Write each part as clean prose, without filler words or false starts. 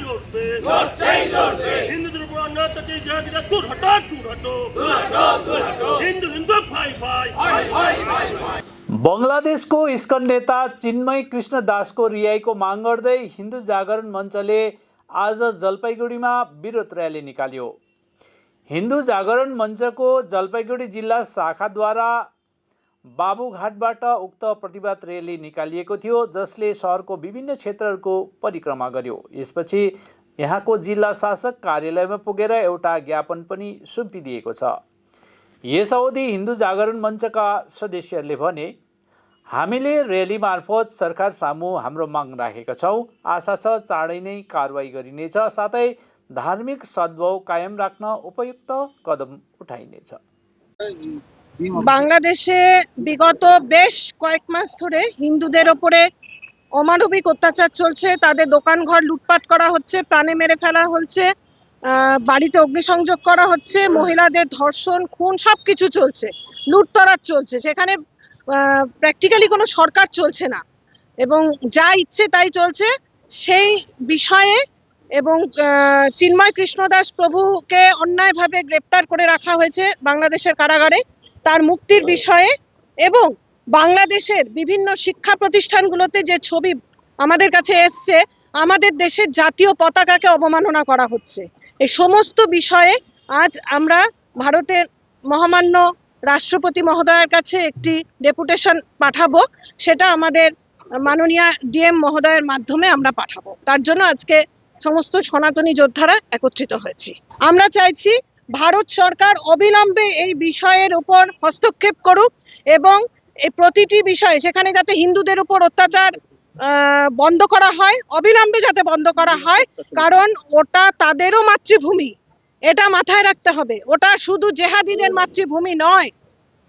লড়বে হিন্দুদের উপর অন্যায় অত্যাচারী জিহাদিরা দূর হটো হিন্দু হিন্দু भाई भाई बंगलादेशको इस्कन नेता चिन्मय कृष्ण दासको रिहाईको माग गर्दै हिन्दू जागरण मञ्चले आज जलपाइगुडीमा विरोध र्याली निकाल्यो। हिन्दू जागरण मञ्चको जलपाइगुडी जिल्ला शाखाद्वारा बाबुघाटबाट उक्त प्रतिवाद र्याली निकालिएको थियो, जसले शहरको विभिन्न क्षेत्रहरूको परिक्रमा गर्यो। यसपछि यहाँको जिल्ला शासक कार्यालयमा पुगेर एउटा ज्ञापन पनि सुम्पिदिएको छ। यस अवधि हिन्दू जागरण मञ्चका सदस्यहरूले भने, हामीले र्याली मार्फत सरकार सामु हाम्रो माग राखेका छौँ। आशा छ चाँडै नै कारवाही गरिनेछ, साथै धार्मिक सद्भाव कायम राख्न उपयुक्त कदम उठाइनेछ। বাংলাদেশে বিগত বেশ কয়েক মাস ধরে হিন্দুদের ওপরে অমানবিক অত্যাচার চলছে। তাদের দোকানঘর লুটপাট করা হচ্ছে, প্রাণে মেরে ফেলা হচ্ছে, বাড়িতে অগ্নিসংযোগ করা হচ্ছে, মহিলাদের ধর্ষণ, খুন সবকিছু চলছে, লুটতরাজ চলছে। সেখানে প্র্যাকটিক্যালি কোনো সরকার চলছে না এবং যা ইচ্ছে তাই চলছে। সেই বিষয়ে এবং চিন্ময় কৃষ্ণ দাস প্রভুকে অন্যায়ভাবে গ্রেপ্তার করে রাখা হয়েছে বাংলাদেশের কারাগারে, তার মুক্তির বিষয়ে এবং বাংলাদেশের বিভিন্ন শিক্ষা প্রতিষ্ঠানগুলোতে যে ছবি আমাদের কাছে এসছে, আমাদের দেশের জাতীয় পতাকাকে অবমাননা করা হচ্ছে, এই সমস্ত বিষয়ে আজ আমরা ভারতের মহামান্য রাষ্ট্রপতি মহোদয়ের কাছে একটি ডেপুটেশন পাঠাবো। সেটা আমাদের মাননীয় ডিএম মহোদয়ের মাধ্যমে আমরা পাঠাবো। তার জন্য আজকে সমস্ত সনাতনী যোদ্ধারা একত্রিত হয়েছি। আমরা চাইছি ভারত সরকার অবিলম্বে এই বিষয়ের উপর হস্তক্ষেপ করুক এবং এই প্রতিটি বিষয়ে সেখানে যাতে হিন্দুদের উপর অত্যাচার বন্ধ করা হয়, অবিলম্বে যাতে বন্ধ করা হয়, কারণ ওটা তাদেরও মাতৃভূমি, এটা মাথায় রাখতে হবে। ওটা শুধু জেহাদিদের মাতৃভূমি নয়,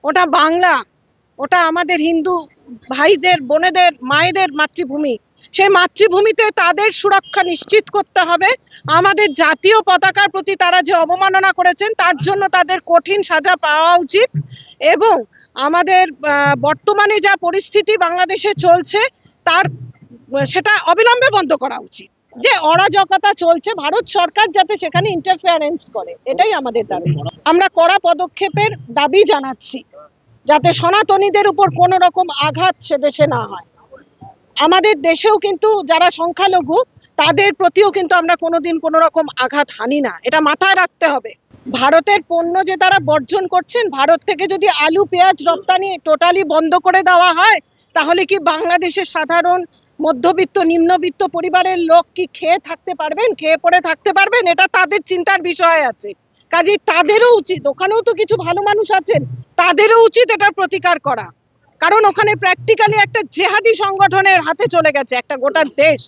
ওটা বাংলা, ওটা আমাদের হিন্দু ভাইদের, বোনেদের, মায়েদের মাতৃভূমি। সেই মাতৃভূমিতে তাদের সুরক্ষা নিশ্চিত করতে হবে। আমাদের জাতীয় পতাকার প্রতি তারা যে অবমাননা করেছেন তার জন্য তাদের কঠিন সাজা পাওয়া উচিত এবং আমাদের বর্তমানে যা পরিস্থিতি বাংলাদেশে চলছে তার সেটা অবিলম্বে বন্ধ করা উচিত। যে অরাজকতা চলছে, ভারত সরকার যাতে সেখানে ইন্টারফেয়ারেন্স করে, এটাই আমাদের দাবি। আমরা কড়া পদক্ষেপের দাবি জানাচ্ছি যাতে সনাতনীদের উপর কোনো রকম আঘাত সে দেশে না হয়। আমাদের দেশেও কিন্তু যারা সংখ্যালঘু তাদের প্রতিও কিন্তু আমরা কোনোদিন কোনো রকম আঘাত হানি না, এটা মাথায় রাখতে হবে। ভারতের পণ্য যে তারা বর্জন করছেন, ভারত থেকে যদি আলু পেঁয়াজ রপ্তানি টোটালি বন্ধ করে দেওয়া হয়, তাহলে কি বাংলাদেশের সাধারণ মধ্যবিত্ত নিম্নবিত্ত পরিবারের লোক কি খেয়ে থাকতে পারবেন, খেয়ে পড়ে থাকতে পারবেন? এটা তাদের চিন্তার বিষয় আছে। কাজেই তাদেরও উচিত, ওখানেও তো কিছু ভালো মানুষ আছেন, তাদেরও উচিত এটার প্রতিকার করা, কারণ ওখানে প্র্যাকটিক্যালি একটা জেহাদি সংগঠনের হাতে চলে গেছে একটা গোটা দেশ।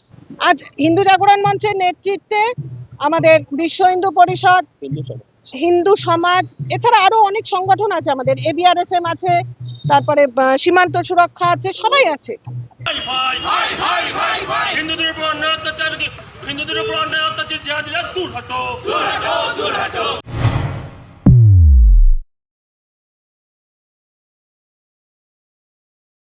আজ হিন্দু জাগরণ মঞ্চের নেতৃত্বে আমাদের বিশ্ব হিন্দু পরিষদ, হিন্দু সমাজ, এছাড়া আরো অনেক সংগঠন আছে, আমাদের ABRSM আছে, তারপরে সীমান্ত সুরক্ষা আছে, সবাই আছে। হিন্দুদের উপর অন্যায় অত্যাচার জিহাদিরা দূর হটো